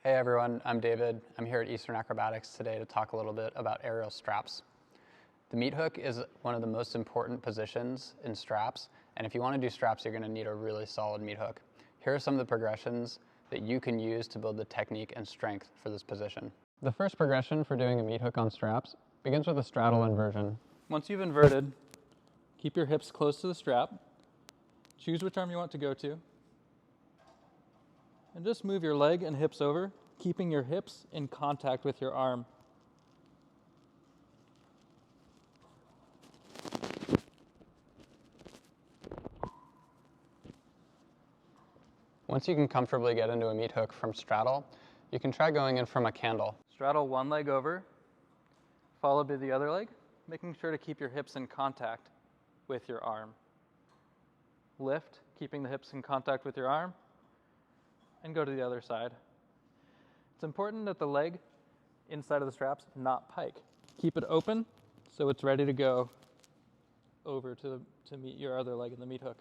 Hey everyone, I'm David. I'm here at Eastern Acrobatics today to talk a little bit about aerial straps. The meat hook is one of the most important positions in straps, and if you want to do straps, you're going to need a really solid meat hook. Here are some of the progressions that you can use to build the technique and strength for this position. The first progression for doing a meat hook on straps begins with a straddle inversion. Once you've inverted, keep your hips close to the strap. Choose which arm you want to go to. And just move your leg and hips over, keeping your hips in contact with your arm. Once you can comfortably get into a meat hook from straddle, you can try going in from a candle. Straddle one leg over, followed by the other leg, making sure to keep your hips in contact with your arm. Lift, keeping the hips in contact with your arm, and go to the other side. It's important that the leg inside of the straps not pike. Keep it open so it's ready to go over to meet your other leg in the meat hook.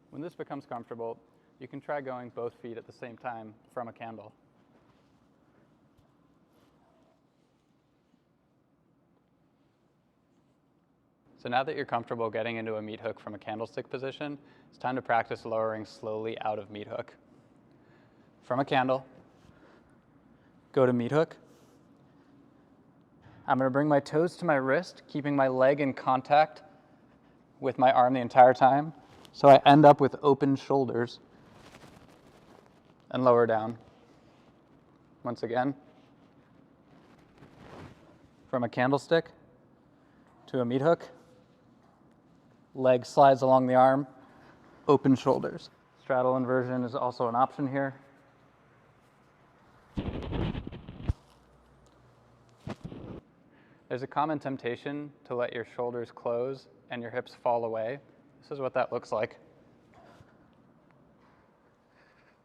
When this becomes comfortable, you can try going both feet at the same time from a candle. So now that you're comfortable getting into a meat hook from a candlestick position, it's time to practice lowering slowly out of meat hook. From a candle, go to meat hook. I'm going to bring my toes to my wrist, keeping my leg in contact with my arm the entire time, so I end up with open shoulders, and lower down. Once again, from a candlestick to a meat hook, leg slides along the arm, open shoulders. Straddle inversion is also an option here. There's a common temptation to let your shoulders close and your hips fall away. This is what that looks like.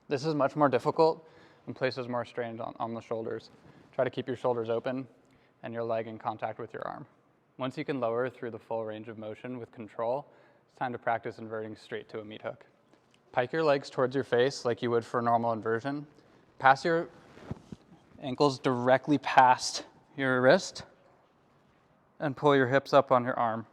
This is much more difficult and places more strain on the shoulders. Try to keep your shoulders open and your leg in contact with your arm. Once you can lower through the full range of motion with control, it's time to practice inverting straight to a meat hook. Pike your legs towards your face like you would for a normal inversion. Pass your ankles directly past your wrist and pull your hips up on your arm.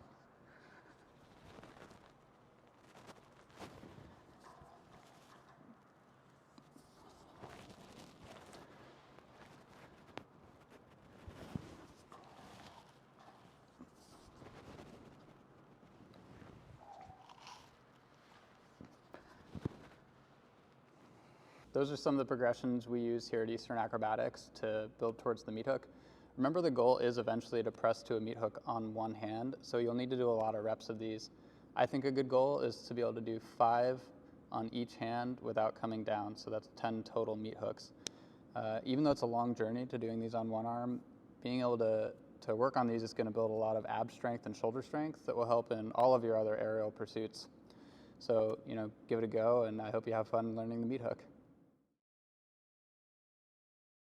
Those are some of the progressions we use here at Eastern Acrobatics to build towards the meat hook. Remember, the goal is eventually to press to a meat hook on one hand, so you'll need to do a lot of reps of these. I think a good goal is to be able to do 5 on each hand without coming down, so that's 10 total meat hooks. Even though it's a long journey to doing these on one arm, being able to work on these is going to build a lot of ab strength and shoulder strength that will help in all of your other aerial pursuits. So, give it a go, and I hope you have fun learning the meat hook.